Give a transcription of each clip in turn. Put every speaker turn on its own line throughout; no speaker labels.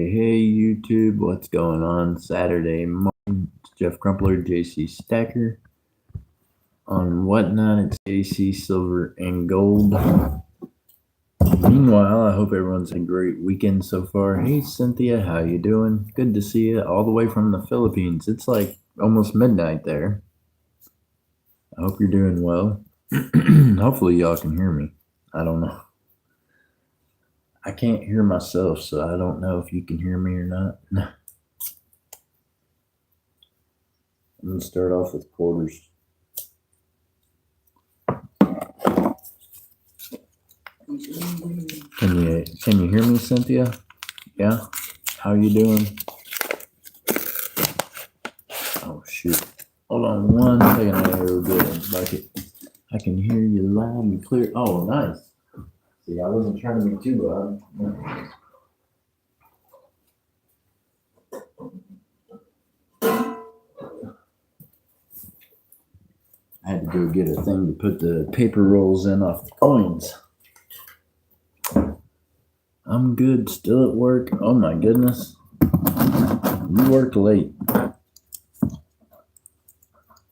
Hey YouTube, what's going on? Saturday morning, it's Jeff Crumpler, JC Stacker. On Whatnot, it's JC Silver and Gold. Meanwhile, I hope everyone's had a great weekend so far. Hey Cynthia, how you doing? Good to see you all the way from the Philippines. It's like almost midnight there. I hope you're doing well. Hopefully y'all can hear me. I don't know. I can't hear myself, so I don't know if you can hear me or not. I'm gonna start off with quarters. Can you hear me, Cynthia? Yeah? How you doing? Oh shoot. Hold on one second, I gotta go get a bucket. I can hear you loud and clear. Oh, nice. See, I wasn't trying to be too loud. I had to go get a thing to put the paper rolls in off the coins. I'm good, still at work. Oh my goodness. You worked late.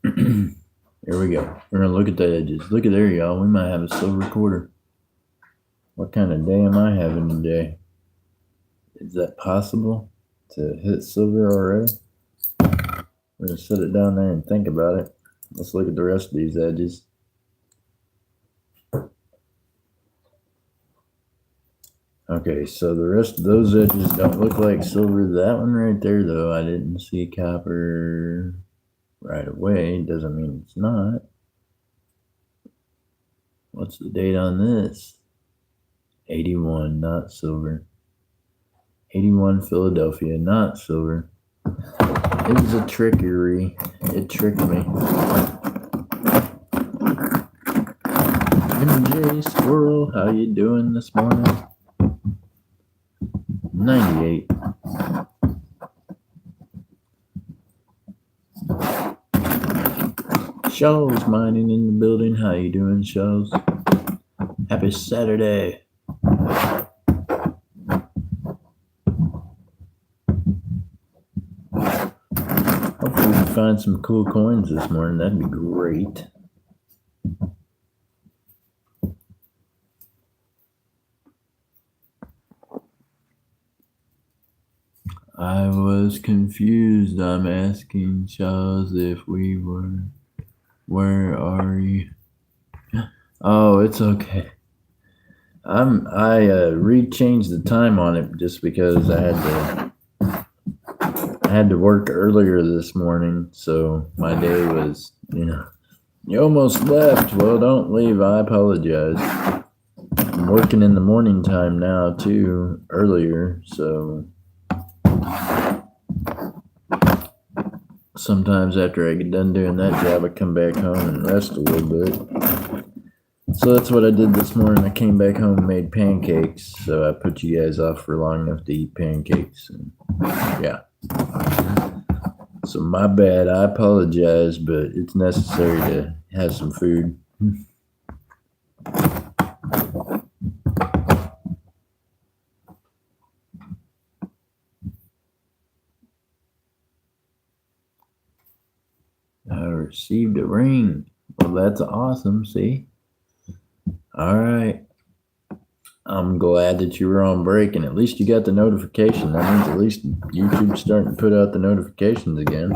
Here we go. We're gonna look at the edges. Look at there, y'all. We might have a silver quarter. What kind of day am I having today? Is that possible to hit silver already? We're gonna set it down there and think about it. Let's look at the rest of these edges. Okay, so the rest of those edges don't look like silver. That one right there, though, I didn't see copper right away. Doesn't mean it's not. What's the date on this? 81, not silver. 81 Philadelphia, not silver. It was a trickery. It tricked me. MJ Squirrel, how you doing this morning? 98. Shaw's mining in the building. How you doing, Shaw's? Happy Saturday. Hopefully we can find some cool coins this morning. That'd be great. I was confused. I'm asking Shaw's if we were. Where are you? Oh, it's okay. I rechanged the time on it just because I had to work earlier this morning, so my day was, you almost left. Well, don't leave. I apologize. I'm working in the morning time now too, earlier, so sometimes after I get done doing that job, I come back home and rest a little bit. So that's what I did this morning. I came back home and made pancakes. So I put you guys off for long enough to eat pancakes. And yeah. So my bad. I apologize, but it's necessary to have some food. I received a ring. Well, that's awesome. See? All right. I'm glad that you were on break, and at least you got the notification. That means at least YouTube's starting to put out the notifications again.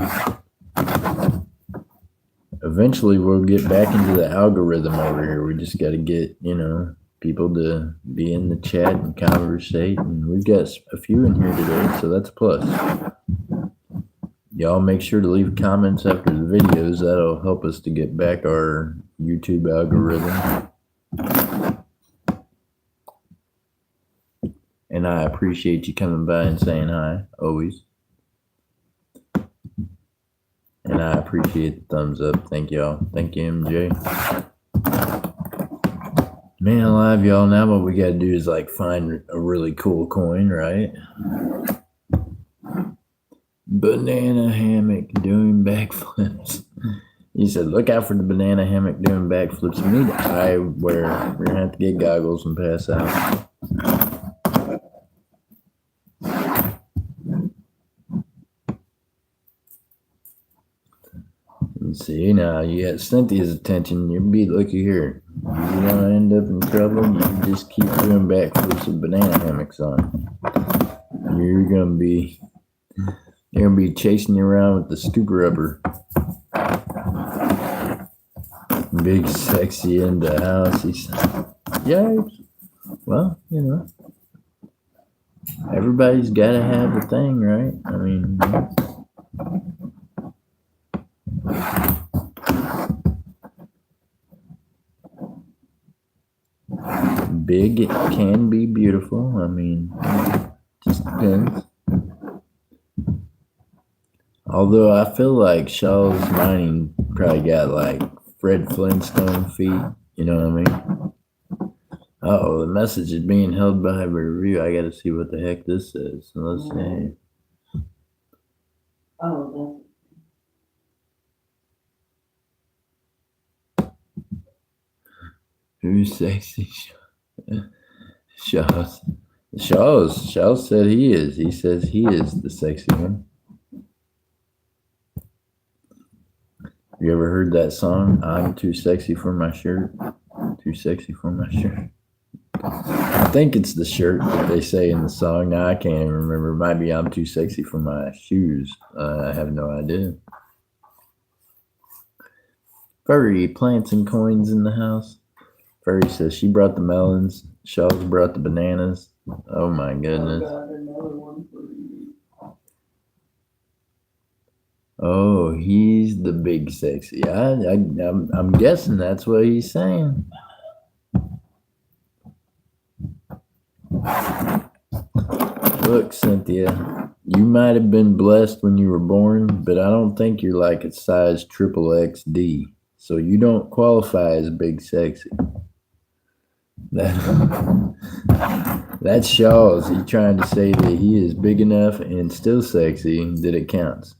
Eventually, we'll get back into the algorithm over here. We just got to get, people to be in the chat and conversate, and we've got a few in here today, so that's a plus. Y'all make sure to leave comments after the videos. That'll help us to get back our YouTube algorithm. And I appreciate you coming by and saying hi, always. And I appreciate the thumbs up. Thank y'all. Thank you, MJ. Man alive, y'all. Now what we got to do is find a really cool coin, right? Banana hammock doing backflips. He said, look out for the banana hammock doing backflips. We need eyewear. We're going to have to get goggles and pass out. See, now you got Cynthia's attention. You'll be looky here. You want to end up in trouble, you just keep doing backflips with banana hammocks on. You're gonna be They're gonna be chasing you around with the scoop rubber. Big sexy in the house. He said, yeah. Well, everybody's got to have a thing, right? I mean, big can be beautiful. I mean, just depends. Although I feel like Shaw's mining probably got like Fred Flintstone feet. You know what I mean? Oh, the message is being held by review. I got to see what the heck this says. So let's see.
Oh,
Who's sexy? Shaw's said he is. He says he is the sexy one. You ever heard that song? I'm too sexy for my shirt. Too sexy for my shirt. I think it's the shirt that they say in the song. Now I can't even remember. It might be I'm too sexy for my shoes. I have no idea. Furry, plants and coins in the house. Furry says she brought the melons. Shaw's brought the bananas. Oh my goodness. Oh, he's the big sexy. I'm guessing that's what he's saying. Look, Cynthia, you might have been blessed when you were born, but I don't think you're like a size triple XD. So you don't qualify as big sexy. That's Shaw's. He's trying to say that he is big enough and still sexy that it counts.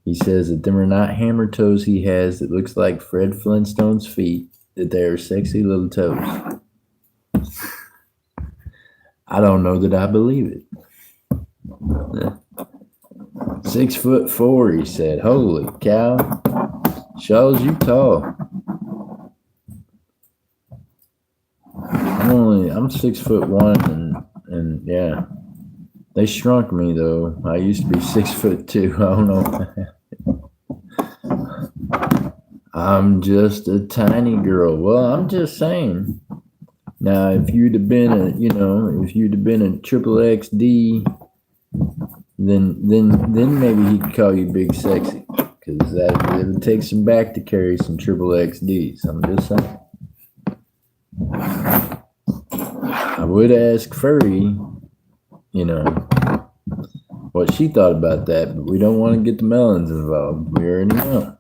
He says that them are not hammer toes he has that looks like Fred Flintstone's feet, that they are sexy little toes. I don't know that I believe it. 6'4", he said. Holy cow. Shaw's you tall. I'm 6'1", and yeah. They shrunk me though. I used to be 6'2". I don't know. I'm just a tiny girl. Well, I'm just saying. Now, if you'd have been a triple XD, then maybe he could call you big sexy, because it would take some back to carry some triple XDs. I'm just saying. I would ask Furry, what she thought about that, but we don't want to get the melons involved. We already know.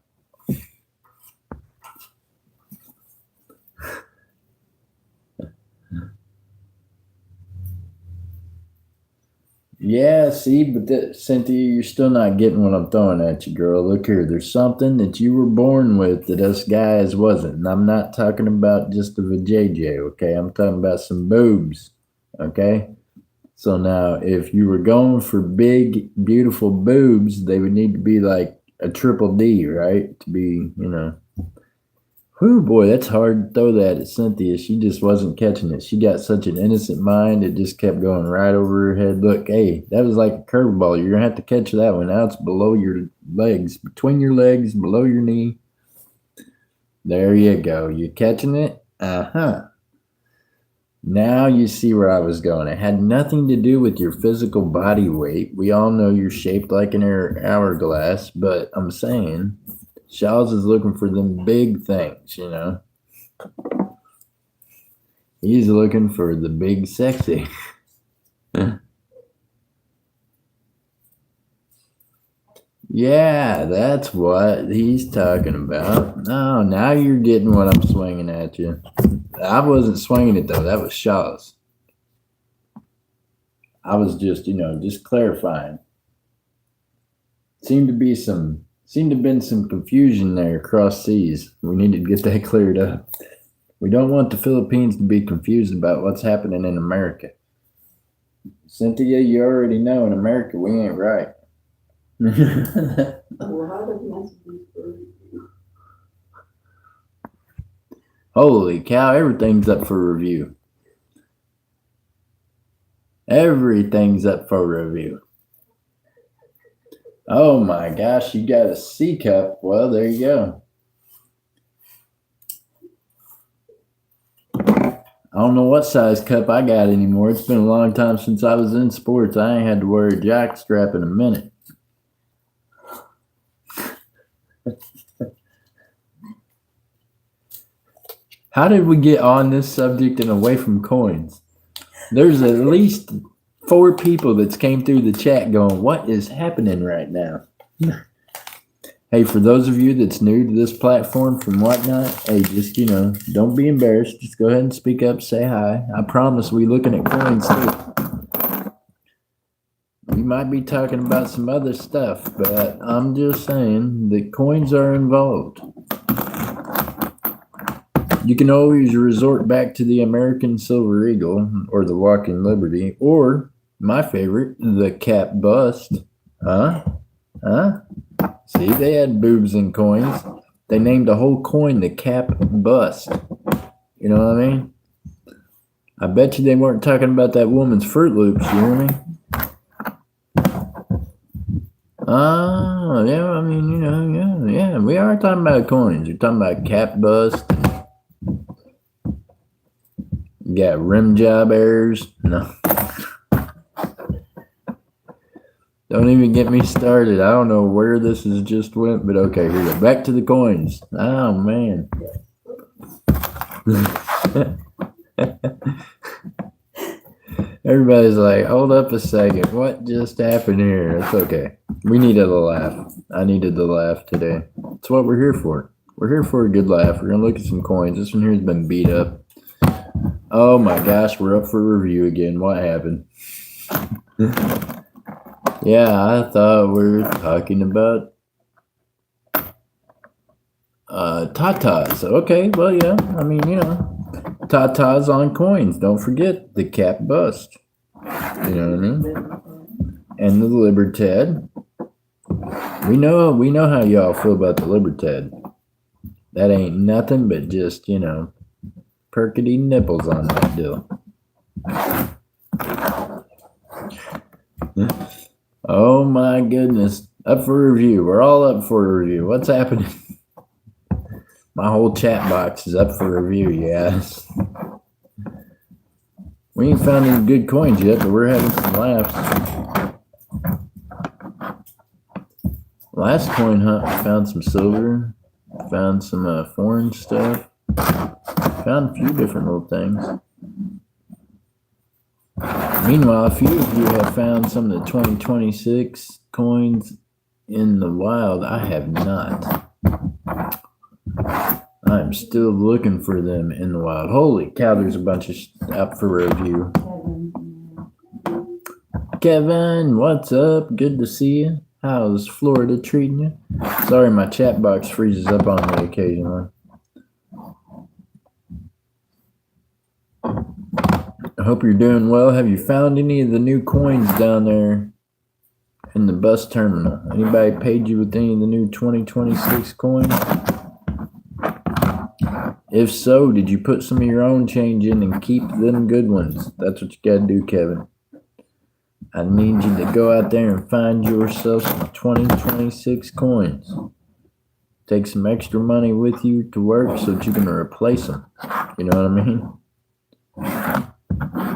Yeah, see, but Cynthia, you're still not getting what I'm throwing at you, girl. Look here, there's something that you were born with that us guys wasn't. And I'm not talking about just a vajayjay, okay? I'm talking about some boobs, okay? So now, if you were going for big, beautiful boobs, they would need to be like a triple D, right? To be, Whew, boy, that's hard to throw that at Cynthia. She just wasn't catching it. She got such an innocent mind, it just kept going right over her head. Look, hey, that was like a curveball. You're going to have to catch that one. Now it's below your legs, between your legs, below your knee. There you go. You catching it? Uh-huh. Now you see where I was going. It had nothing to do with your physical body weight. We all know you're shaped like an hourglass, but I'm saying Shaw's is looking for them big things, He's looking for the big sexy. Yeah, that's what he's talking about. No, now you're getting what I'm swinging at you. I wasn't swinging it though. That was Shaw's. I was just clarifying. Seemed to have been some confusion there across seas. We need to get that cleared up. We don't want the Philippines to be confused about what's happening in America. Cynthia, you already know in America we ain't right. Holy cow, everything's up for review. Everything's up for review. Oh my gosh, you got a C cup. Well, there you go. I don't know what size cup I got anymore. It's been a long time since I was in sports. I ain't had to wear a jock strap in a minute. How did we get on this subject and away from coins? There's at least 4 people that's came through the chat going, what is happening right now? Hey, for those of you that's new to this platform from Whatnot, hey, just, don't be embarrassed. Just go ahead and speak up, say hi. I promise we looking at coins too. We might be talking about some other stuff, but I'm just saying that coins are involved. You can always resort back to the American Silver Eagle or the Walking Liberty, or my favorite, the Cap Bust. Huh? See, they had boobs and coins. They named a whole coin the Cap Bust. You know what I mean? I bet you they weren't talking about that woman's Fruit Loops, you hear me? Oh, yeah, I mean, yeah, we are talking about coins. You're talking about Cap Bust. You got rim job errors. No. Don't even get me started. I don't know where this has just went, but okay, here we go. Back to the coins. Oh, man. Everybody's like, hold up a second. What just happened here? It's okay. We needed a laugh. I needed the laugh today. That's what we're here for. We're here for a good laugh. We're going to look at some coins. This one here has been beat up. Oh my gosh, we're up for review again. What happened? Yeah, I thought we were talking about tatas. Okay, well, yeah. I mean, tatas on coins. Don't forget the Cap Bust. You know what I mean? And the Libertad. We know how y'all feel about the Libertad. That ain't nothing but just, perkety nipples on that deal. Oh my goodness. Up for review. We're all up for a review. What's happening? My whole chat box is up for review, yes. We ain't found any good coins yet, but we're having some laughs. Last coin hunt, we found some silver, found some foreign stuff, found a few different little things. Meanwhile, a few of you have found some of the 2026 coins in the wild. I have not. I'm still looking for them in the wild. Holy cow, there's a bunch of up for review. Kevin, what's up? Good to see you. How's Florida treating you? Sorry, my chat box freezes up on me occasionally. I hope you're doing well. Have you found any of the new coins down there in the bus terminal? Anybody paid you with any of the new 2026 coins? If so, did you put some of your own change in and keep them good ones? That's what you gotta do, Kevin. I need you to go out there and find yourself some 2026 coins. Take some extra money with you to work so that you can replace them. You know what I mean?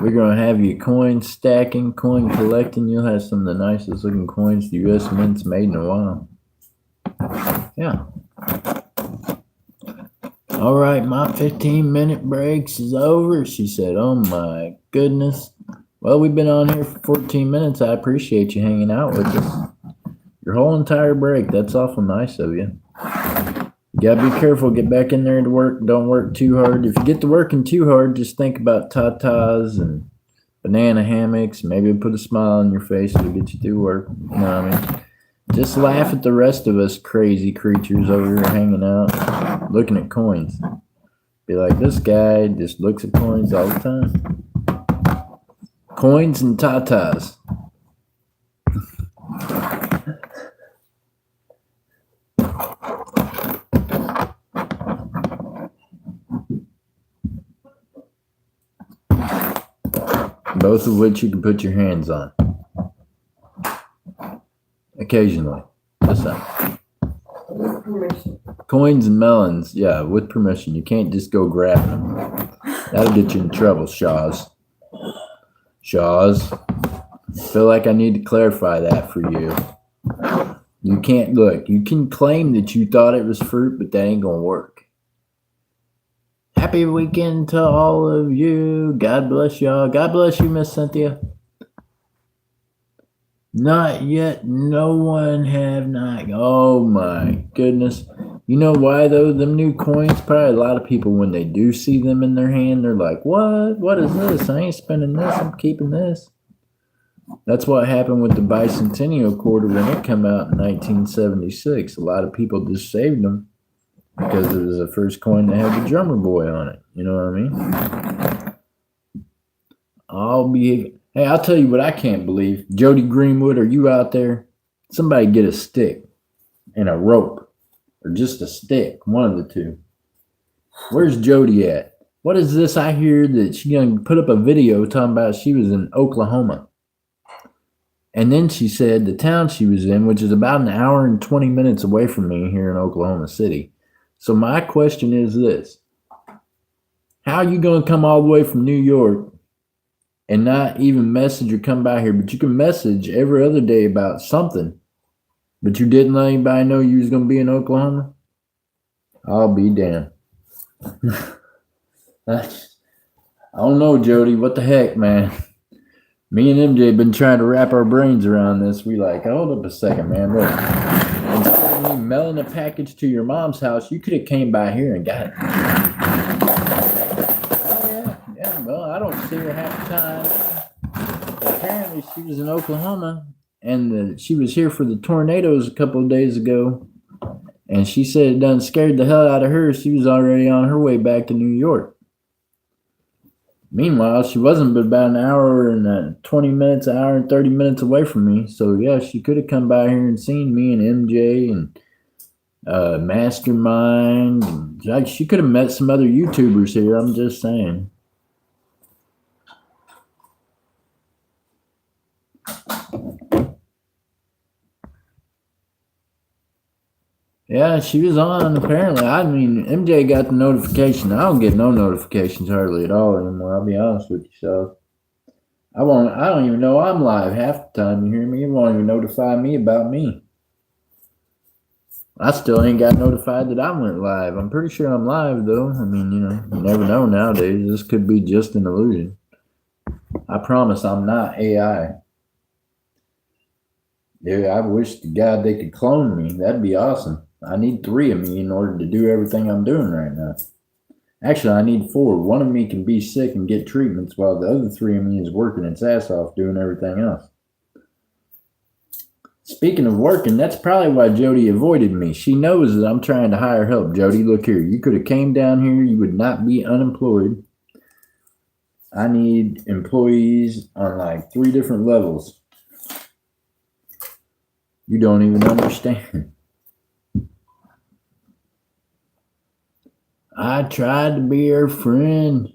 We're going to have you coin stacking, coin collecting. You'll have some of the nicest looking coins the U.S. Mint's made in a while. Yeah. All right, my 15-minute breaks is over, she said. Oh, my goodness. Well, we've been on here for 14 minutes. I appreciate you hanging out with us. Your whole entire break. That's awful nice of you. You gotta be careful. Get back in there to work. Don't work too hard. If you get to working too hard, just think about tatas and banana hammocks. Maybe put a smile on your face. It'll get you through work. You know what I mean? Just laugh at the rest of us crazy creatures over here hanging out, looking at coins. Be like, this guy just looks at coins all the time. Coins and tatas. both of which you can put your hands on. Occasionally. Listen.
With permission.
Coins and melons, yeah, with permission. You can't just go grabbing them. That'll get you in trouble, Shaws. Shaws. Feel like I need to clarify that for you. You can't look. You can claim that you thought it was fruit, but that ain't gonna work. Happy weekend to all of you. God bless y'all. God bless you, Miss Cynthia. Not yet. No one have not. Oh my goodness. You know why though? Them new coins, probably a lot of people when they do see them in their hand, they're like, what? What is this? I ain't spending this. I'm keeping this. That's what happened with the bicentennial quarter when it came out in 1976. A lot of people just saved them because it was the first coin that had the drummer boy on it. You know what I mean? Hey, I'll tell you what I can't believe. Jody Greenwood, are you out there? Somebody get a stick and a rope or just a stick, one of the two. Where's Jody at? What is this I hear that she's going to put up a video talking about she was in Oklahoma? And then she said the town she was in, which is about an hour and 20 minutes away from me here in Oklahoma City. So my question is this. How are you going to come all the way from New York and not even message or come by here? But you can message every other day about something. But you didn't let anybody know you was going to be in Oklahoma? I'll be damned. I don't know, Jody. What the heck, man? Me and MJ been trying to wrap our brains around this. We like, hold up a second, man. Look, instead of me mailing a package to your mom's house, you could have came by here and got it. Oh, yeah. Well, I don't see her half the time. But apparently, she was in Oklahoma, and she was here for the tornadoes a couple of days ago. And she said it done scared the hell out of her. She was already on her way back to New York. Meanwhile, she wasn't but about an hour and 20 minutes, an hour and 30 minutes away from me. So, yeah, she could have come by here and seen me and MJ and Mastermind. And she could have met some other YouTubers here. I'm just saying. Yeah, she was on, apparently. I mean, MJ got the notification. I don't get no notifications hardly at all anymore. I'll be honest with you. So I don't even know I'm live half the time. You hear me? You won't even notify me about me. I still ain't got notified that I went live. I'm pretty sure I'm live, though. I mean, you never know nowadays. This could be just an illusion. I promise I'm not AI. Dude, I wish to God they could clone me. That'd be awesome. I need 3 of me in order to do everything I'm doing right now. Actually, I need 4. One of me can be sick and get treatments while the other 3 of me is working its ass off doing everything else. Speaking of working, that's probably why Jody avoided me. She knows that I'm trying to hire help. Jody, look here. You could have came down here. You would not be unemployed. I need employees on like 3 different levels. You don't even understand. I tried to be her friend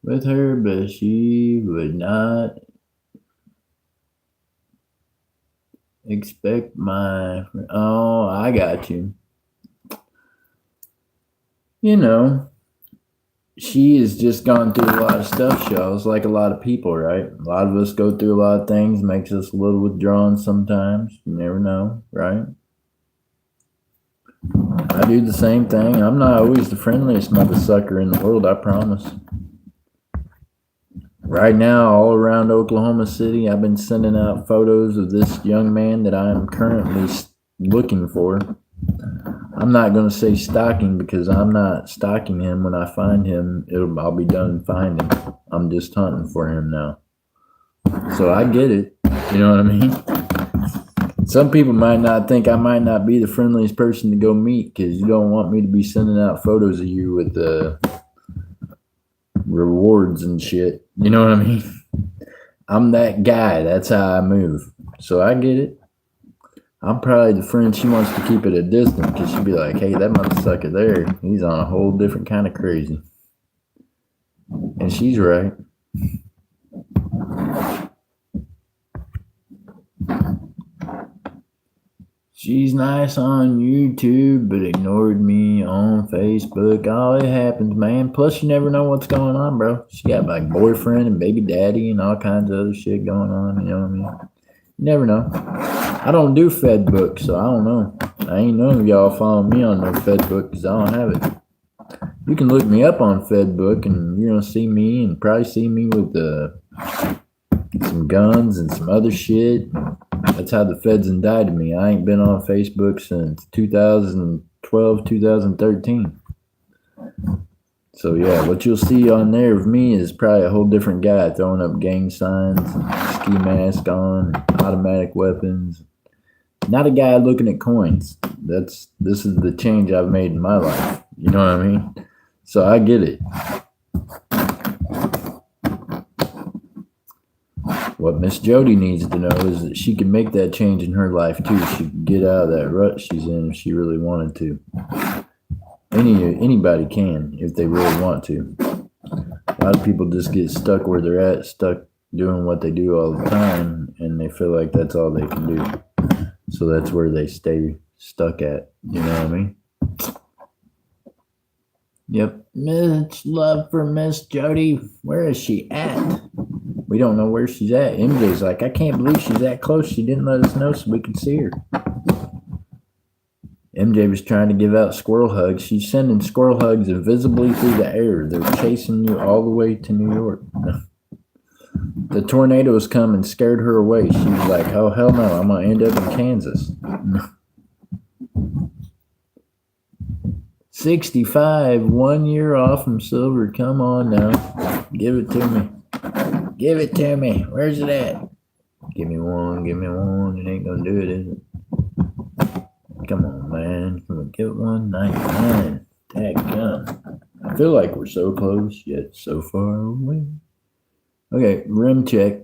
with her, but she would not expect my... Oh, I got you. She has just gone through a lot of stuff, Shells, like a lot of people, right? A lot of us go through a lot of things, makes us a little withdrawn sometimes. You never know, right? I do the same thing. I'm not always the friendliest mother sucker in the world, I promise. Right now, all around Oklahoma City, I've been sending out photos of this young man that I am currently looking for. I'm not going to say stalking because I'm not stalking him. When I find him, I'll be done finding. I'm just hunting for him now. So I get it. You know what I mean? Some people might not think I might not be the friendliest person to go meet because you don't want me to be sending out photos of you with rewards and shit. You know what I mean? I'm that guy. That's how I move. So I get it. I'm probably the friend she wants to keep at a distance because she'd be like, hey, that motherfucker there, he's on a whole different kind of crazy. And she's right. She's nice on YouTube, but ignored me on Facebook. Oh, it happens, man. Plus, you never know what's going on, bro. She got like boyfriend and baby daddy and all kinds of other shit going on. You know what I mean? You never know. I don't do Fedbook, so I don't know. I ain't none of y'all follow me on no Fedbook because I don't have it. You can look me up on Fedbook and you're gonna see me and probably see me with some guns and some other shit. That's how the feds indicted me. I ain't been on Facebook since 2012, 2013. So yeah, what you'll see on there of me is probably a whole different guy throwing up gang signs, ski mask on, automatic weapons. Not a guy looking at coins. This is the change I've made in my life. You know what I mean? So I get it. What Miss Jody needs to know is that she can make that change in her life too. She can get out of that rut she's in if she really wanted to. Anybody can if they really want to. A lot of people just get stuck where they're at, stuck doing what they do all the time, and they feel like that's all they can do. So that's where they stay stuck at. You know what I mean? Yep. Much love for Miss Jody. Where is she at? We don't know where she's at. MJ's like, I can't believe she's that close. She didn't let us know so we could see her. MJ was trying to give out squirrel hugs. She's sending squirrel hugs invisibly through the air. They're chasing you all the way to New York. The tornadoes come and scared her away. She was like, oh, hell no, I'm going to end up in Kansas. 65, 1 year off from silver. Come on now. Give it to me. Give it to me. Where's it at? Give me one. Give me one. It ain't going to do it, is it? Come on, man. Can we get 199? Dadgum. I feel like we're so close, yet so far away. Okay, rim check.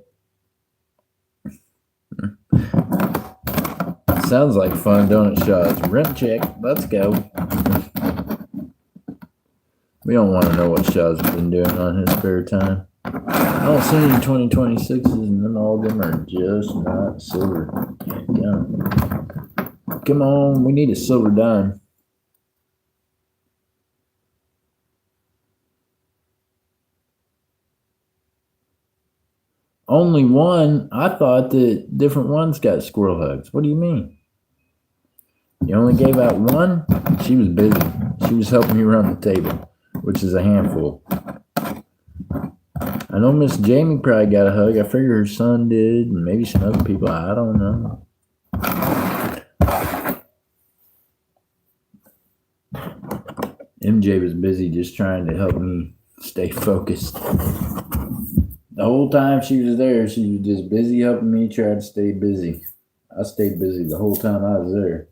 Sounds like fun, don't it, shots? Rim check. Let's go. We don't want to know what Shaw's been doing on his spare time. I don't see any 2026s, and then all of them are just not silver. Come on, we need a silver dime. Only one? I thought that different ones got squirrel hugs. What do you mean? You only gave out one? She was busy. She was helping me run the table, which is a handful. I know Miss Jamie probably got a hug. I figure her son did, and maybe some other people. I don't know. MJ was busy just trying to help me stay focused. The whole time she was there, she was just busy helping me try to stay busy. I stayed busy the whole time I was there.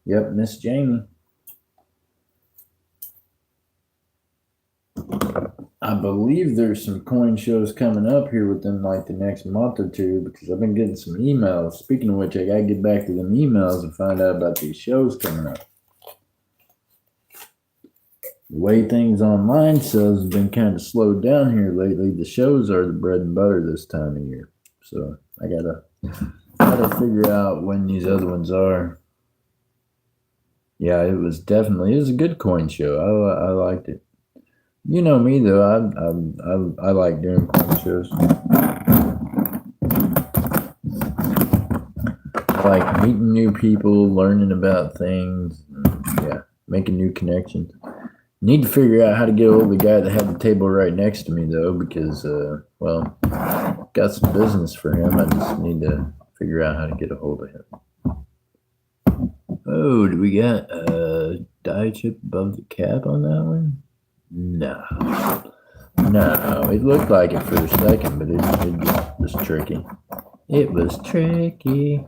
Yep, Miss Jamie. I believe there's some coin shows coming up here within like the next month or two because I've been getting some emails. Speaking of which, I gotta get back to them emails and find out about these shows coming up. The way things online sales have been kind of slowed down here lately. The shows are the bread and butter this time of year. So I gotta figure out when these other ones are. Yeah, it was a good coin show. I liked it. You know me though. I like doing coin shows. I like meeting new people, learning about things, and, making new connections. Need to figure out how to get a hold of the guy that had the table right next to me though, because got some business for him. I just need to figure out how to get a hold of him. Oh, do we got a die chip above the cap on that one? No, it looked like it for a second, but it just was tricky. It was tricky.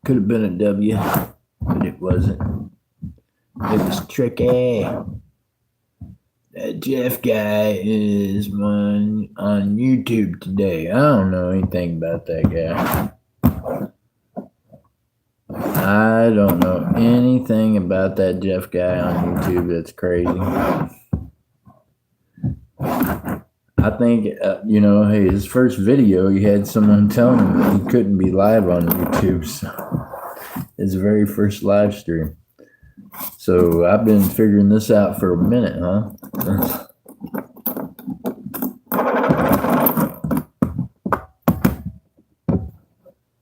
Could have been a W, but it wasn't. It was tricky. That Jeff guy is one on YouTube today. I don't know anything about that guy. I don't know anything about that Jeff guy on YouTube. That's crazy. I think, hey, his first video, he had someone telling him that he couldn't be live on YouTube. So his very first live stream. So I've been figuring this out for a minute, huh?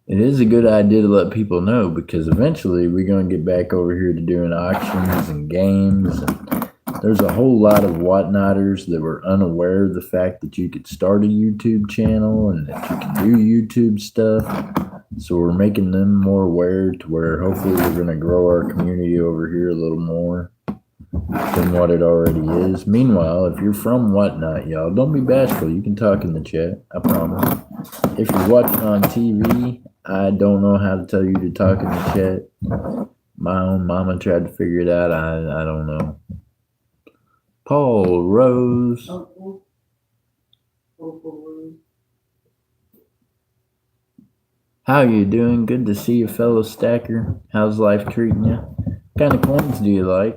It is a good idea to let people know, because eventually we're going to get back over here to doing auctions and games. And there's a whole lot of whatnotters that were unaware of the fact that you could start a YouTube channel and that you can do YouTube stuff. So we're making them more aware, to where hopefully we're going to grow our community over here a little more than what it already is. Meanwhile, if you're from Whatnot, y'all, don't be bashful. You can talk in the chat, I promise. If you're watching on TV, I don't know how to tell you to talk in the chat. My own mama tried to figure it out. I don't know. Paul Rose. How you doing? Good to see you, fellow stacker. How's life treating you? What kind of coins do you like?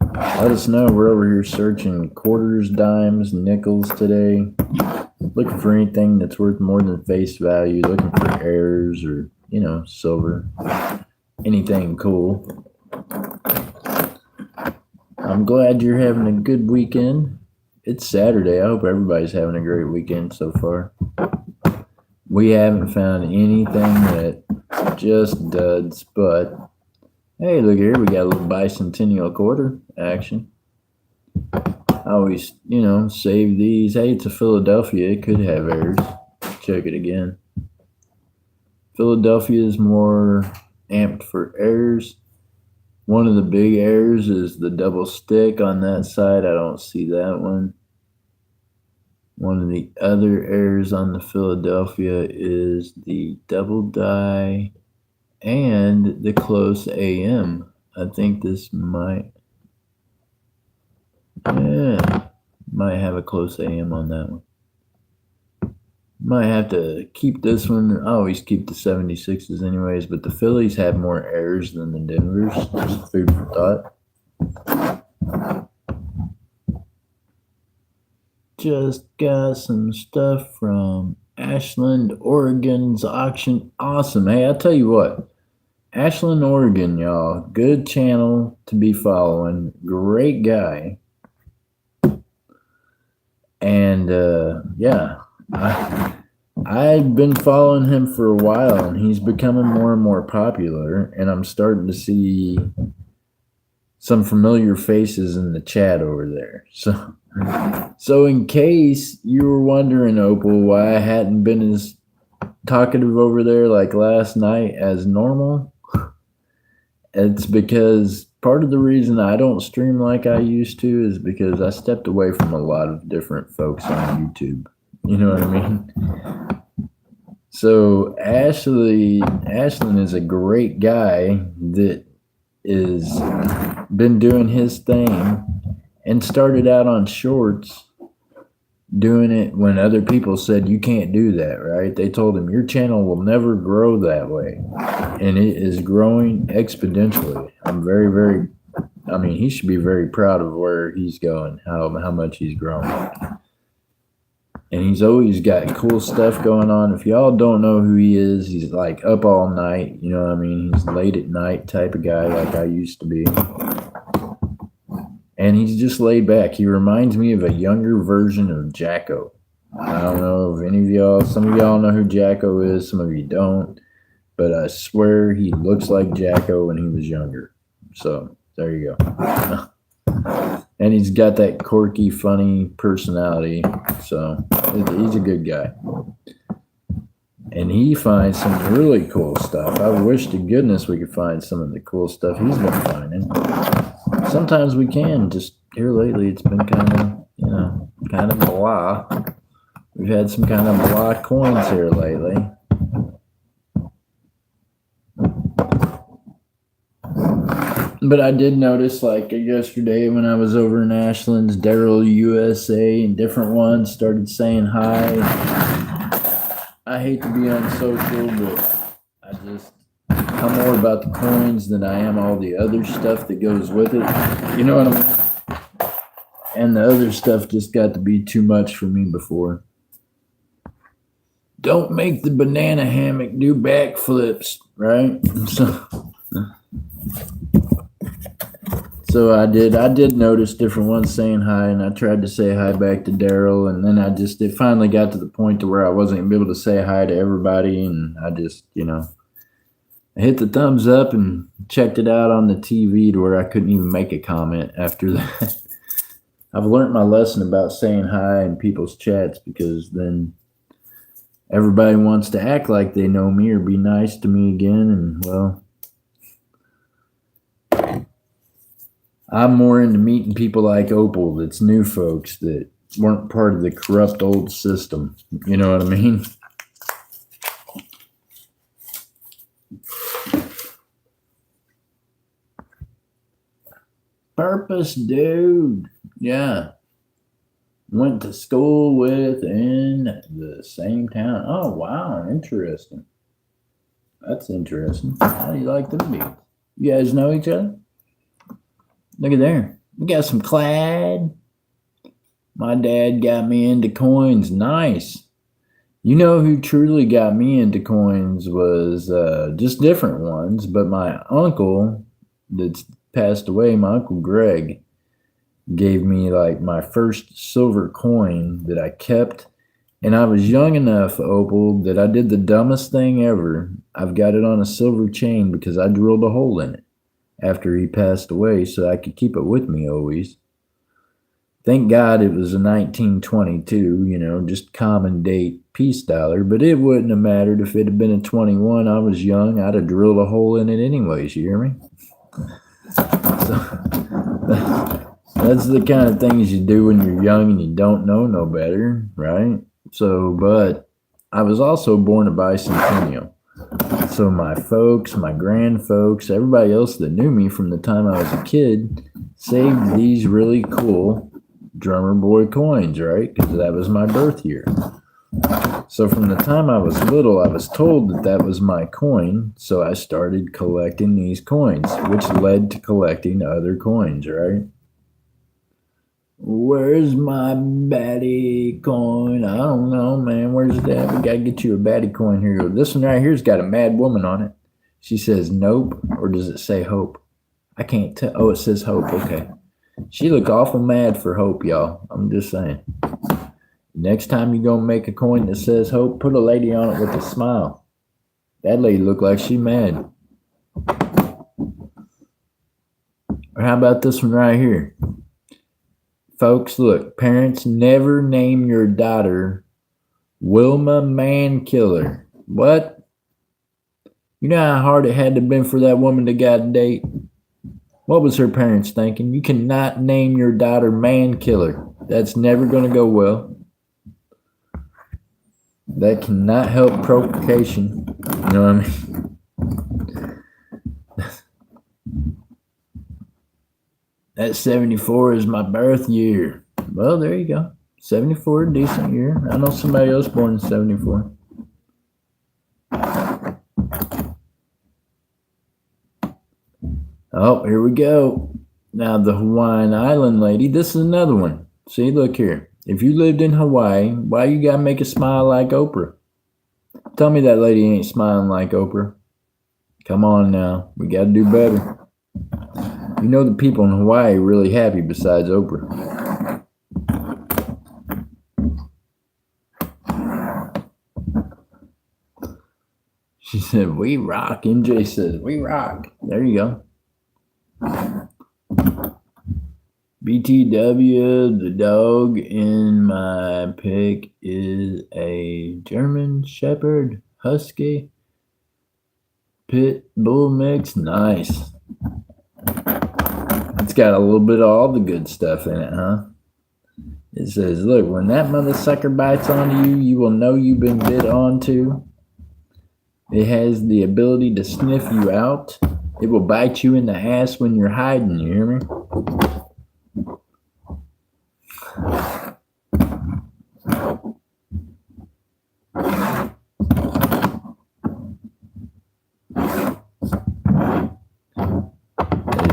Let us know. We're over here searching quarters, dimes, nickels today. Looking for anything that's worth more than face value. Looking for errors or, silver. Anything cool. I'm glad you're having a good weekend. It's Saturday. I hope everybody's having a great weekend so far. We haven't found anything that just duds, but hey, look here. We got a little bicentennial quarter action. I always, save these. Hey, it's a Philadelphia. It could have errors. Check it again. Philadelphia is more amped for errors. One of the big errors is the double stick on that side. I don't see that one. One of the other errors on the Philadelphia is the double die and the close AM. I think this might have a close AM on that one. Might have to keep this one. I always keep the 76s anyways, but the Phillies have more errors than the Denvers. Just food for thought. Just got some stuff from Ashland, Oregon's auction. Awesome. Hey, I'll tell you what. Ashland, Oregon, y'all. Good channel to be following. Great guy. And, I've been following him for a while, and he's becoming more and more popular, and I'm starting to see some familiar faces in the chat over there. So in case you were wondering, Opal, why I hadn't been as talkative over there like last night as normal, it's because part of the reason I don't stream like I used to is because I stepped away from a lot of different folks on YouTube. You know what I mean? So Ashland is a great guy that is been doing his thing and started out on shorts, doing it when other people said you can't do that, right? They told him your channel will never grow that way, and it is growing exponentially. He should be very proud of where he's going, how much he's grown. And he's always got cool stuff going on. If y'all don't know who he is, he's like up all night. You know what I mean? He's late at night type of guy like I used to be. And he's just laid back. He reminds me of a younger version of Jacko. I don't know if any of y'all, some of y'all know who Jacko is, some of you don't. But I swear he looks like Jacko when he was younger. So there you go. And he's got that quirky, funny personality. So he's a good guy. And he finds some really cool stuff. I wish to goodness we could find some of the cool stuff he's been finding. Sometimes we can. Just here lately, it's been kind of blah. We've had some kind of blah coins here lately. But I did notice, like yesterday when I was over in Ashland's, Daryl USA and different ones started saying hi. I hate to be unsocial, but I'm more about the coins than I am all the other stuff that goes with it. You know what I mean? And the other stuff just got to be too much for me before. Don't make the banana hammock do backflips, right? So I did notice different ones saying hi, and I tried to say hi back to Daryl, and then it finally got to the point to where I wasn't gonna be able to say hi to everybody, and I just, I hit the thumbs up and checked it out on the TV to where I couldn't even make a comment after that. I've learned my lesson about saying hi in people's chats, because then everybody wants to act like they know me or be nice to me again, and well, I'm more into meeting people like Opal, that's new folks that weren't part of the corrupt old system. You know what I mean? Purpose, dude. Yeah. Went to school with in the same town. Oh, wow. Interesting. That's interesting. How do you like them beats? You guys know each other? Look at there. We got some clad. My dad got me into coins. Nice. You know who truly got me into coins was just different ones, but my uncle that's passed away, my Uncle Greg, gave me like my first silver coin that I kept. And I was young enough, Opal, that I did the dumbest thing ever. I've got it on a silver chain because I drilled a hole in it after he passed away so I could keep it with me always. Thank God it was a 1922, just common date peace dollar, but it wouldn't have mattered if it had been a 21. I was young. I'd have drilled a hole in it anyways, you hear me? So, that's the kind of things you do when you're young and you don't know no better, right? So, but I was also born a bicentennial. So my folks, my grand folks, everybody else that knew me from the time I was a kid saved these really cool drummer boy coins, right? Because that was my birth year. So from the time I was little, I was told that that was my coin. So I started collecting these coins, which led to collecting other coins, right? Where's my baddie coin? I don't know, man. Where's that? We gotta get you a baddie coin here. This one right here's got a mad woman on it. She says nope, or does it say hope? I can't tell. Oh, it says hope. Okay. She look awful mad for hope, y'all. I'm just saying. Next time you gonna make a coin that says hope, put a lady on it with a smile. That lady look like she mad. Or how about this one right here? Folks, look, parents, never name your daughter Wilma Mankiller. What? You know how hard it had to have been for that woman to get a date? What was her parents thinking? You cannot name your daughter Mankiller. That's never going to go well. That cannot help procreation. You know what I mean? That 74 is my birth year. Well, there you go. 74, decent year. I know somebody else born in 74. Oh, here we go. Now, the Hawaiian Island lady, this is another one. See, look here. If you lived in Hawaii, why you gotta make a smile like Oprah? Tell me that lady ain't smiling like Oprah. Come on now. We gotta do better. You know the people in Hawaii are really happy besides Oprah. She said, we rock. MJ says, we rock. There you go. BTW, the dog in my pic is a German Shepherd Husky Pit Bull mix. Nice. It's got a little bit of all the good stuff in it, huh? It says, look, when that mother sucker bites onto you, you will know you've been bit onto. It has the ability to sniff you out. It will bite you in the ass when you're hiding, you hear me?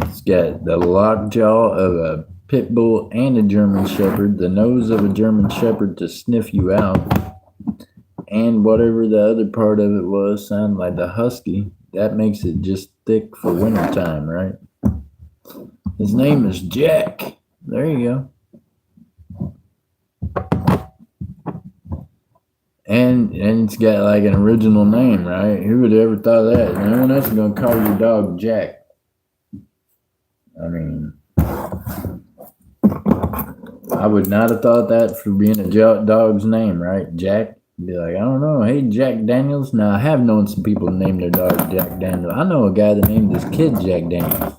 It's got the lockjaw of a pit bull and a German shepherd, the nose of a German shepherd to sniff you out, and whatever the other part of it was sounded like the husky. That makes it just thick for wintertime, right? His name is Jack. There you go. And it's got like an original name, right? Who would have ever thought of that? No one else is gonna call your dog Jack. I mean, I would not have thought that for being a dog's name, right? Jack. Be like, I don't know. Hey, Jack Daniels. Now, I have known some people name their dog Jack Daniels. I know a guy that named his kid Jack Daniels.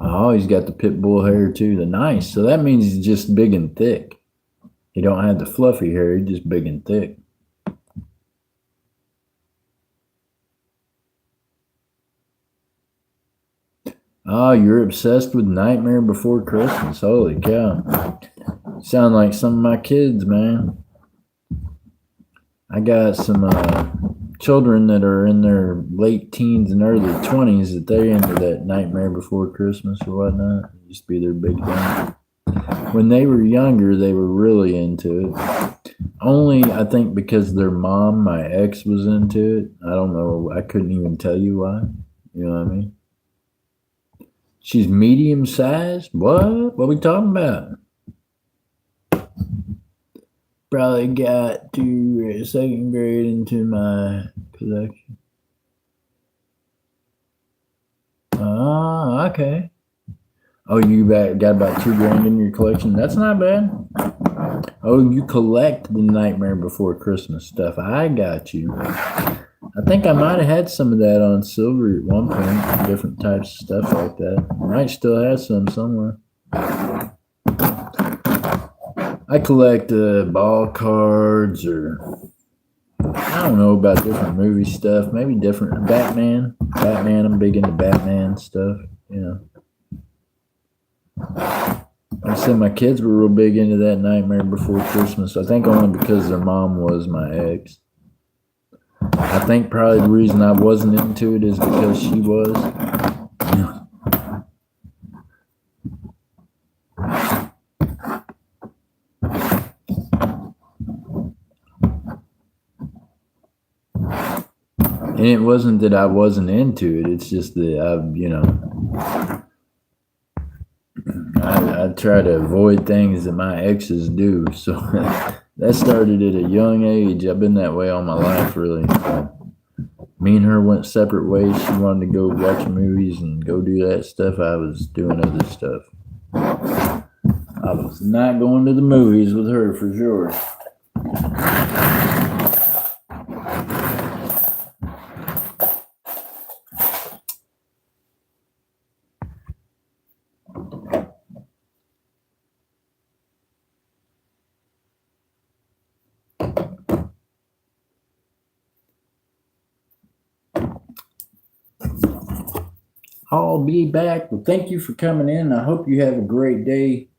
Oh, he's got the pit bull hair too. The nice. So that means he's just big and thick. He don't have the fluffy hair. He's just big and thick. Oh, you're obsessed with Nightmare Before Christmas. Holy cow. Sound like some of my kids, man. I got some children that are in their late teens and early 20s that they're into that Nightmare Before Christmas or whatnot. It used to be their big thing. When they were younger, they were really into it. Only, I think, because their mom, my ex, was into it. I don't know. I couldn't even tell you why. You know what I mean? She's medium sized? What? What are we talking about? Probably got to second grade into my collection. Oh, okay. Oh, you got about $2,000 in your collection? That's not bad. Oh, you collect the Nightmare Before Christmas stuff. I got you. I think I might have had some of that on silver at one point. Different types of stuff like that. I might still have some somewhere. I collect ball cards or I don't know about different movie stuff. Maybe different Batman. I'm big into Batman stuff. You know. Like I said, my kids were real big into that Nightmare Before Christmas. I think only because their mom was my ex. I think probably the reason I wasn't into it is because she was. And it wasn't that I wasn't into it. It's just that I try to avoid things that my exes do. So that started at a young age. I've been that way all my life, really. Me and her went separate ways. She wanted to go watch movies and go do that stuff. I was doing other stuff. I was not going to the movies with her for sure. I'll be back. Well, thank you for coming in. I hope you have a great day.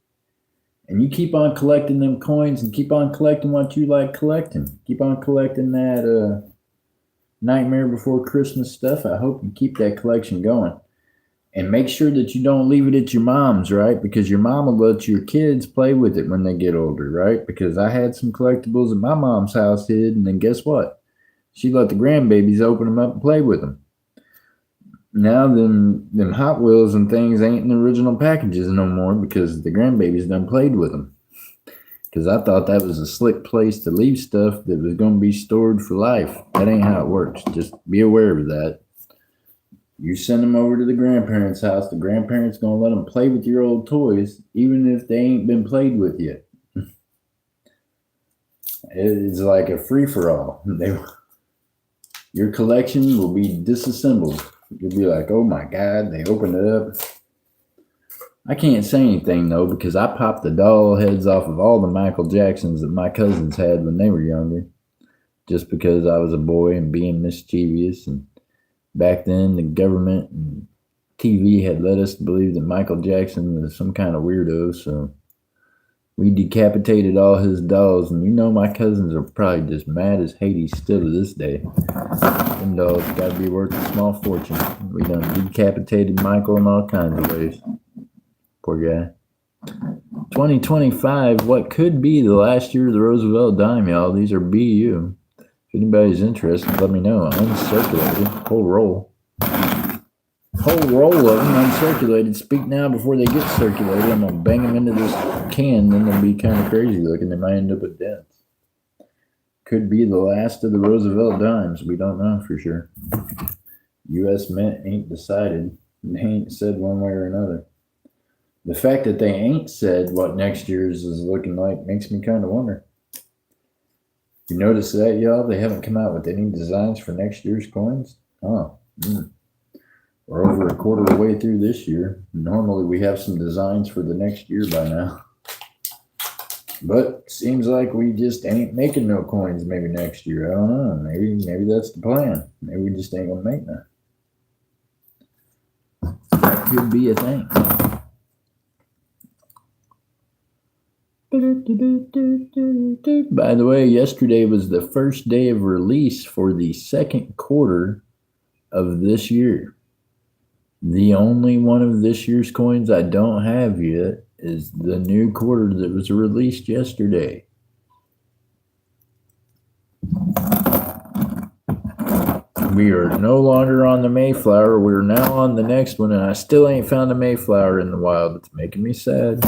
And you keep on collecting them coins and keep on collecting what you like collecting. Keep on collecting that Nightmare Before Christmas stuff. I hope you keep that collection going. And make sure that you don't leave it at your mom's, right? Because your mom will let your kids play with it when they get older, right? Because I had some collectibles at my mom's house hid, and then guess what? She let the grandbabies open them up and play with them. Now them Hot Wheels and things ain't in the original packages no more because the grandbabies done played with them. Because I thought that was a slick place to leave stuff that was going to be stored for life. That ain't how it works. Just be aware of that. You send them over to the grandparents' house. The grandparents going to let them play with your old toys, even if they ain't been played with yet. It's like a free-for-all. Your collection will be disassembled. You'll be like, oh my God, they opened it up. I can't say anything though, because I popped the doll heads off of all the Michael Jacksons that my cousins had when they were younger. just because I was a boy and being mischievous. And back then, the government and TV had led us to believe that Michael Jackson was some kind of weirdo. So we decapitated all his dolls. And my cousins are probably just mad as Hades still to this day. Them dolls got to be worth a small fortune. We done decapitated Michael in all kinds of ways. Poor guy. 2025, what could be the last year of the Roosevelt dime, y'all. These are BU. If anybody's interested, let me know. Uncirculated. Whole roll of them uncirculated. Speak now before they get circulated. I'm going to bang them into this can, then they'll be kind of crazy looking. They might end up with dents. Could be the last of the Roosevelt dimes. We don't know for sure. U.S. Mint ain't decided. They ain't said one way or another. The fact that they ain't said what next year's is looking like makes me kind of wonder. You notice that, y'all? They haven't come out with any designs for next year's coins? Oh. We're over a quarter of the way through this year. Normally we have some designs for the next year by now. But seems like we just ain't making no coins maybe next year. I don't know. Maybe that's the plan. Maybe we just ain't gonna make none. That could be a thing. By the way, yesterday was the first day of release for the second quarter of this year. The only one of this year's coins I don't have yet is the new quarter that was released yesterday. We are no longer on the Mayflower. We're now on the next one, and I still ain't found a Mayflower in the wild. It's making me sad.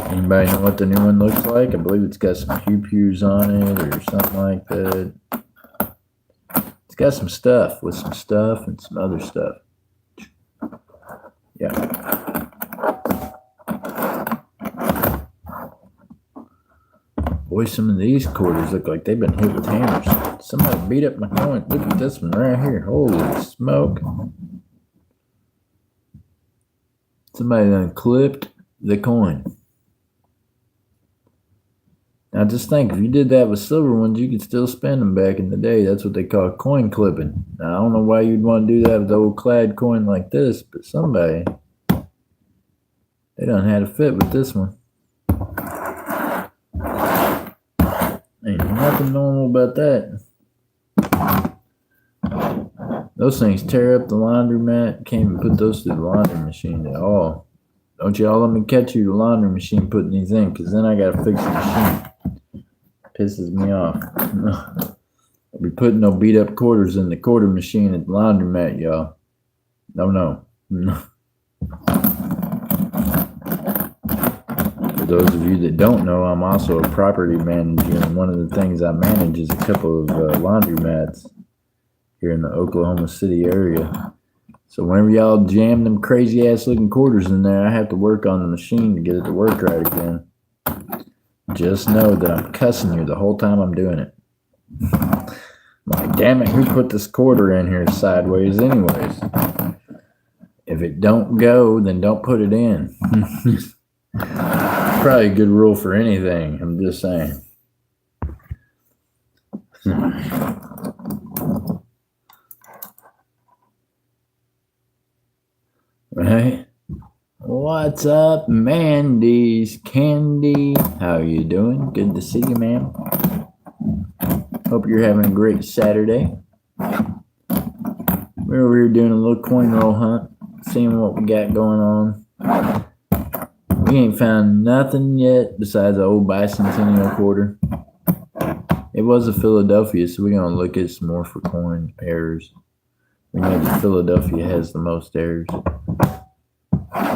Anybody know what the new one looks like? I believe it's got some pew-pews on it or something like that. It's got some stuff with some stuff and some other stuff. Yeah. Boy, some of these quarters look like they've been hit with hammers. Somebody beat up my coin. Look at this one right here. Holy smoke. Somebody done clipped the coin. Now just think, if you did that with silver ones, you could still spend them back in the day. That's what they call coin clipping. Now, I don't know why you'd want to do that with an old clad coin like this, but somebody, they done had a fit with this one. Ain't nothing normal about that. Those things tear up the laundromat. Can't even put those through the laundry machine at all. Don't y'all let me catch you the laundry machine putting these in, because then I got to fix the machine. Pisses me off. I'll be putting no beat up quarters in the quarter machine at the laundromat, y'all. No. For those of you that don't know, I'm also a property manager, and one of the things I manage is a couple of laundromats here in the Oklahoma City area. So whenever y'all jam them crazy ass looking quarters in there, I have to work on the machine to get it to work right again. Just know that I'm cussing you the whole time I'm doing it. Like, damn it, who put this quarter in here sideways anyways? If it don't go, then don't put it in. Probably a good rule for anything, I'm just saying. Right? What's up, Mandy's Candy? How you doing? Good to see you, ma'am. Hope you're having a great Saturday. We're over here doing a little coin roll hunt, seeing what we got going on. We ain't found nothing yet besides the old bicentennial quarter. It was a Philadelphia, so we're going to look at some more for coin errors. We know that Philadelphia has the most errors.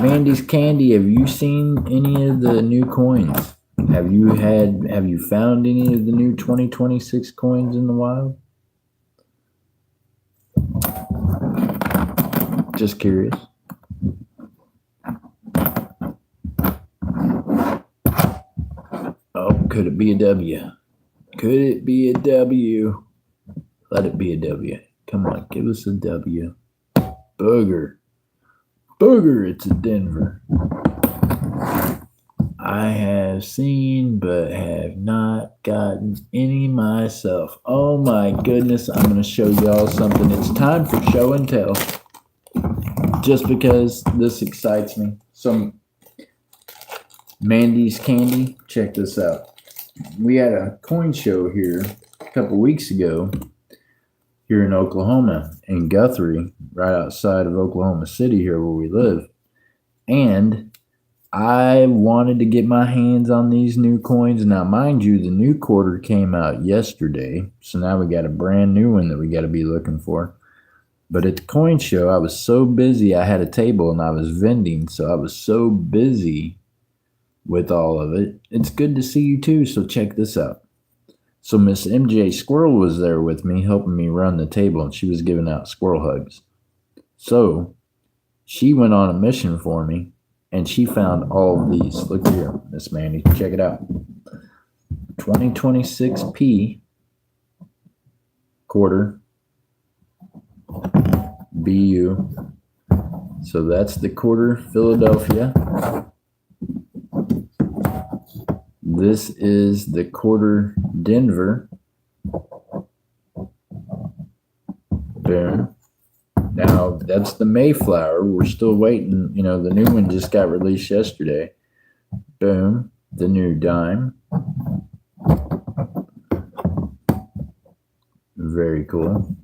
Mandy's Candy, have you seen any of the new coins? Have you found any of the new 2026 coins in the wild? Just curious. Oh, could it be a W? Could it be a W? Let it be a W. Come on, give us a W. Booger, it's a Denver. I have seen but have not gotten any myself. Oh my goodness, I'm going to show y'all something. It's time for show and tell. Just because this excites me. Some Mandy's candy. Check this out. We had a coin show here a couple weeks ago here in Oklahoma, in Guthrie, right outside of Oklahoma City here where we live. And I wanted to get my hands on these new coins. Now, mind you, the new quarter came out yesterday, so now we got a brand new one that we got to be looking for. But at the coin show, I was so busy. I had a table and I was vending, so I was so busy with all of it. It's good to see you too, so check this out. So Miss MJ Squirrel was there with me, helping me run the table, and she was giving out squirrel hugs. So she went on a mission for me, and she found all of these. Look here, Miss Mandy. Check it out. 2026P quarter BU. So that's the quarter Philadelphia. This is the quarter Denver. Boom. Now, that's the Mayflower. We're still waiting. You know, the new one just got released yesterday. Boom. The new dime. Very cool.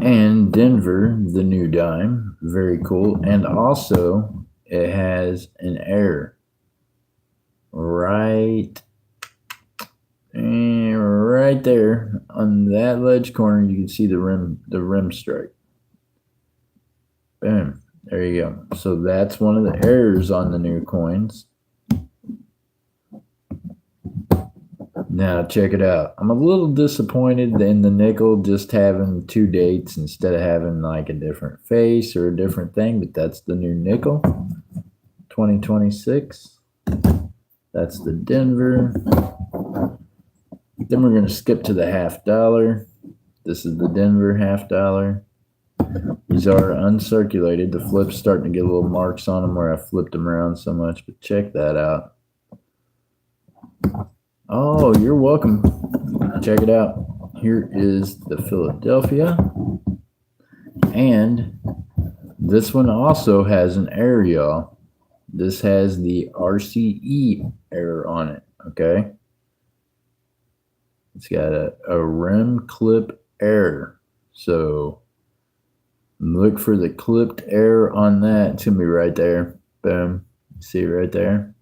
And Denver, the new dime. Very cool. And also, it has an error right there on that ledge corner. You can see the rim stripe. Boom. There you go. So that's one of the errors on the new coins. Now check it out. I'm a little disappointed in the nickel just having two dates instead of having like a different face or a different thing, but that's the new nickel. 2026. That's the Denver. Then we're going to skip to the $50. This is the Denver $50. These are uncirculated. The flip's starting to get little marks on them where I flipped them around so much, but check that out. Oh, you're welcome. Check it out. Here is the Philadelphia. And this one also has an error, y'all. This has the RCE error on it, okay? It's got a rim clip error. So look for the clipped error on that. It's going to be right there. Boom. See it right there?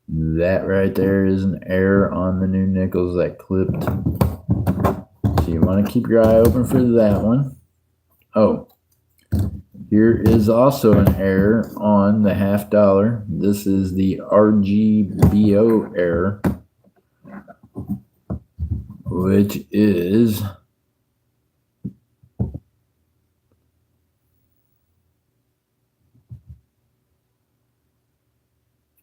That right there is an error on the new nickels that clipped. So you want to keep your eye open for that one. Oh, here is also an error on the $50. This is the RGBO error, which is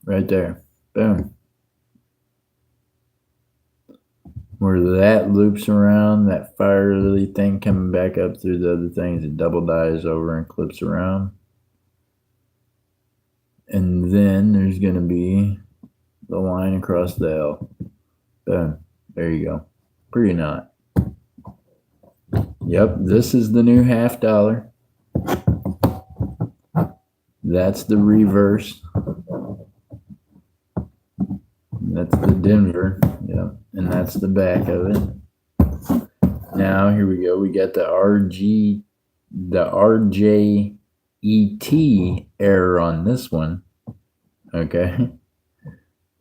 right there. Boom. Where that loops around, that fiery thing coming back up through the other things, it double dies over and clips around. And then there's going to be the line across the L. Boom. There you go. Pretty not. Yep, this is the new $50. That's the reverse. That's the Denver, yeah, and that's the back of it. Now here we go. We got the RJET error on this one. Okay,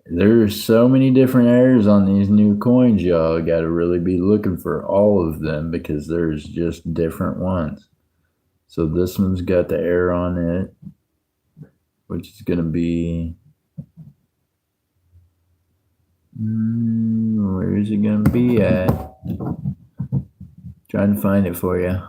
there's so many different errors on these new coins, y'all. Got to really be looking for all of them because there's just different ones. So this one's got the error on it, which is going to be. Where is it going to be at? Trying to find it for you.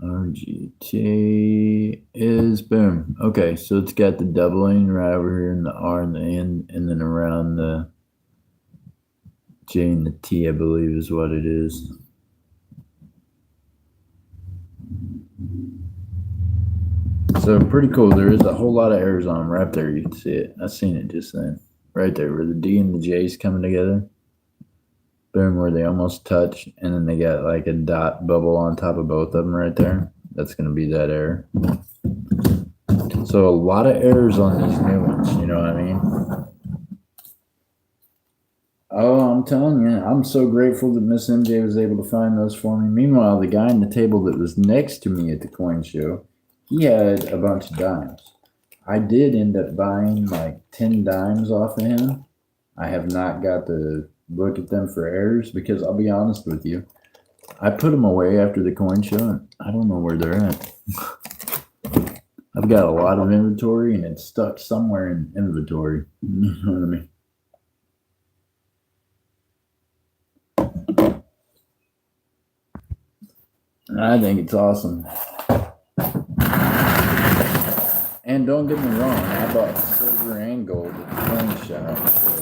RGT is boom. Okay, so it's got the doubling right over here in the R and the N, and then around the J and the T, I believe, is what it is. So pretty cool. There is a whole lot of errors on them right there. You can see it. I seen it just then. Right there where the D and the J's coming together. Boom, where they almost touch. And then they got like a dot bubble on top of both of them right there. That's going to be that error. So a lot of errors on these new ones. You know what I mean? Oh, I'm telling you, I'm so grateful that Miss MJ was able to find those for me. Meanwhile, the guy in the table that was next to me at the coin show, he had a bunch of dimes. I did end up buying like 10 dimes off of him. I have not got to look at them for errors because I'll be honest with you, I put them away after the coin show and I don't know where they're at. I've got a lot of inventory and it's stuck somewhere in inventory. You know what I mean? I think it's awesome. And don't get me wrong, I bought silver and gold at the coin shop. So.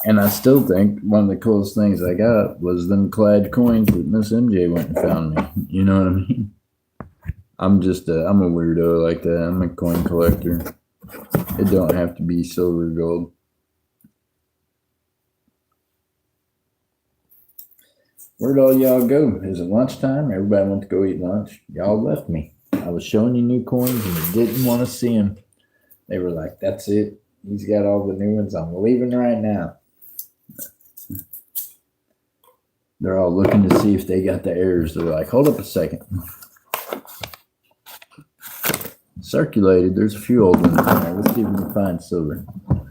And I still think one of the coolest things I got was them clad coins that Miss MJ went and found me. You know what I mean? I'm a weirdo like that. I'm a coin collector. It don't have to be silver or gold. Where'd all y'all go? Is it lunchtime? Everybody went to go eat lunch. Y'all left me. I was showing you new coins and you didn't want to see them. They were like, that's it. He's got all the new ones. I'm leaving right now. They're all looking to see if they got the errors. They're like, hold up a second. Circulated. There's a few old ones in there. Let's see if we can find silver.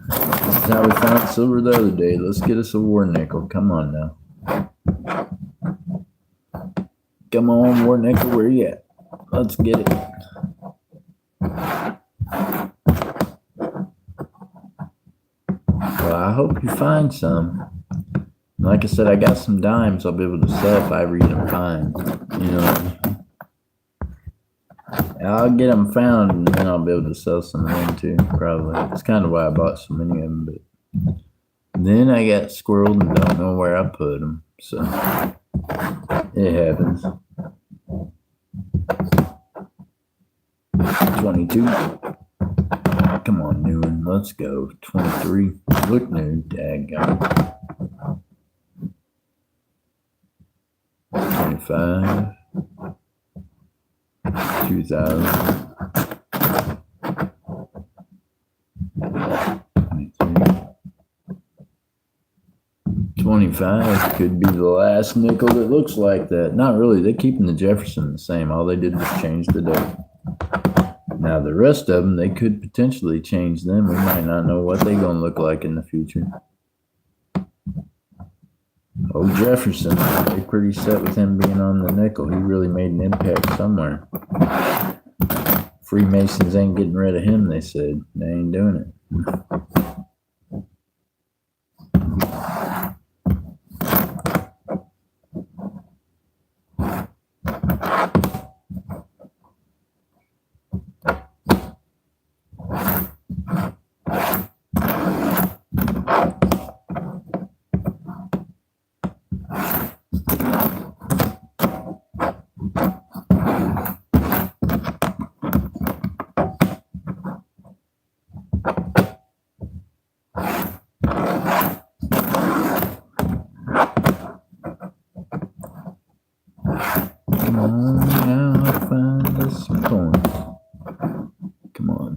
This is how we found silver the other day. Let's get us a war nickel. Come on now. Come on, war nickel. Where you at? Let's get it. Well, I hope you find some. Like I said, I got some dimes I'll be able to sell if I ever get them find. You know what I mean? I'll get them found and then I'll be able to sell some of them too, probably. That's kind of why I bought so many of them. But then I got squirreled and don't know where I put them. So it happens. 22. Come on, new one. Let's go. 23. Look new. Daggone. 25. 2000. 25 could be the last nickel that looks like that. Not really. They're keeping the Jefferson the same. All they did was change the date. Now, the rest of them, they could potentially change them. We might not know what they're going to look like in the future. Oh, Jefferson, they're pretty set with him being on the nickel. He really made an impact somewhere. Freemasons ain't getting rid of him, they said. They ain't doing it.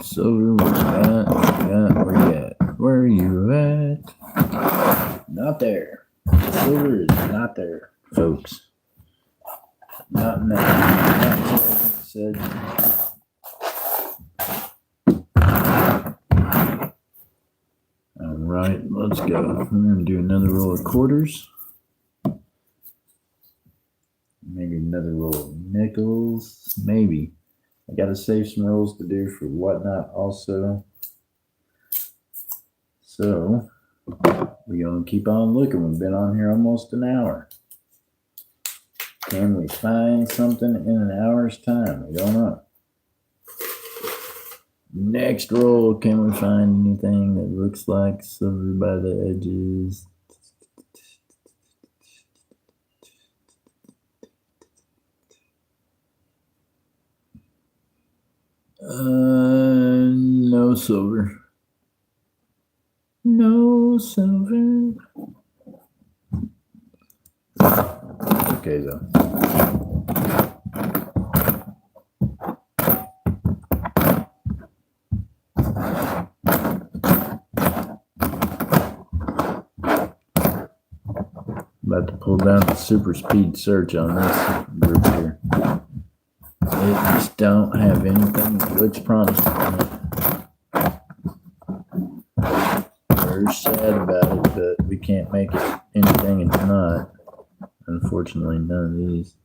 Silver, where you at? Where are you at? Not there. Silver is not there, folks. Not in that. Not said. All right, let's go. We're gonna do another roll of quarters. Maybe another roll of nickels. Maybe. I got to save some rolls to do for whatnot also. So, we're going to keep on looking. We've been on here almost an hour. Can we find something in an hour's time? We don't know. Next roll, can we find anything that looks like silver by the edges? No silver. No silver. Okay, though. About to pull down the super speed search on this group here. It just don't have anything that looks promising on it. We're sad about it, but we can't make it anything it's not. Unfortunately, none of these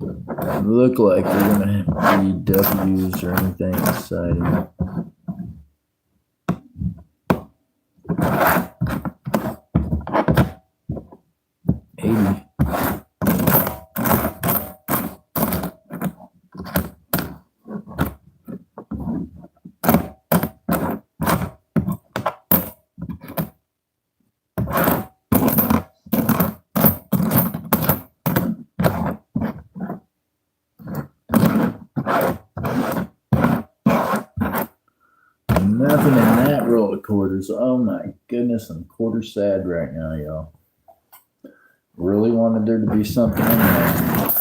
look like they're gonna be W's or anything exciting. Nothing in that roll of quarters. Oh my goodness, I'm quarter sad right now, y'all. Really wanted there to be something in there.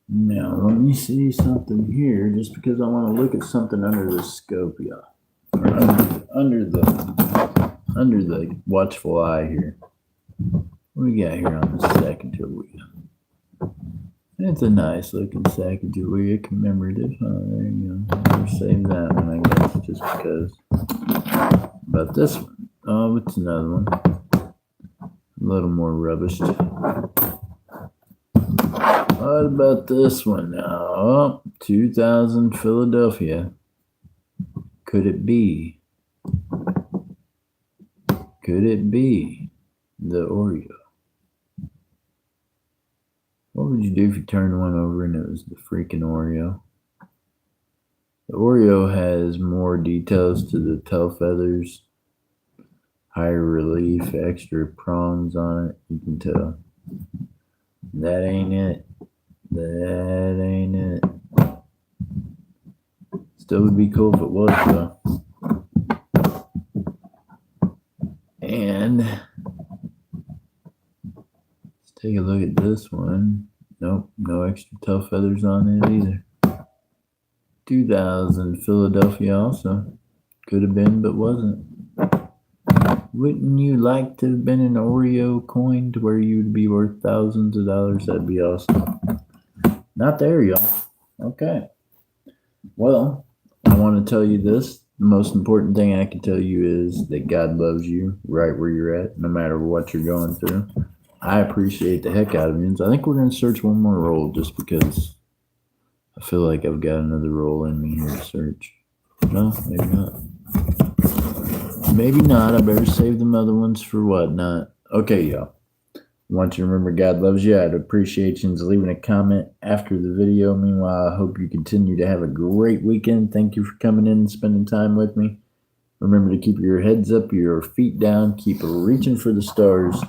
Now, let me see something here, just because I want to look at something under the scope, y'all. Under the watchful eye here. What we got here on the Sacagawea? It's a nice looking Sacagawea commemorative. Oh, there you go. I'll save that one, I guess, just because. About this one. Oh, it's another one. A little more rubbished. What about this one now? Oh, 2000 Philadelphia. Could it be? Could it be the Oreo? What would you do if you turned one over and it was the freaking Oreo? The Oreo has more details to the tail feathers, higher relief, extra prongs on it. You can tell. That ain't it. That ain't it. Still would be cool if it was, though. And let's take a look at this one. Nope, no extra tail feathers on it either. 2000 Philadelphia also. Could have been, but wasn't. Wouldn't you like to have been an Oreo coin to where you'd be worth thousands of dollars? That'd be awesome. Not there, y'all. Okay. Well, I want to tell you this. The most important thing I can tell you is that God loves you right where you're at, no matter what you're going through. I appreciate the heck out of you. I think we're going to search one more roll just because I feel like I've got another roll in me here to search. No, maybe not. Maybe not. I better save them other ones for whatnot. Okay, y'all. I want you to remember God loves you. I'd appreciate you leaving a comment after the video. Meanwhile, I hope you continue to have a great weekend. Thank you for coming in and spending time with me. Remember to keep your heads up, your feet down, keep reaching for the stars,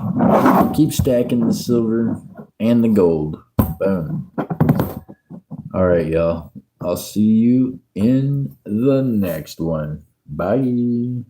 keep stacking the silver and the gold. Boom. All right, y'all. I'll see you in the next one. Bye.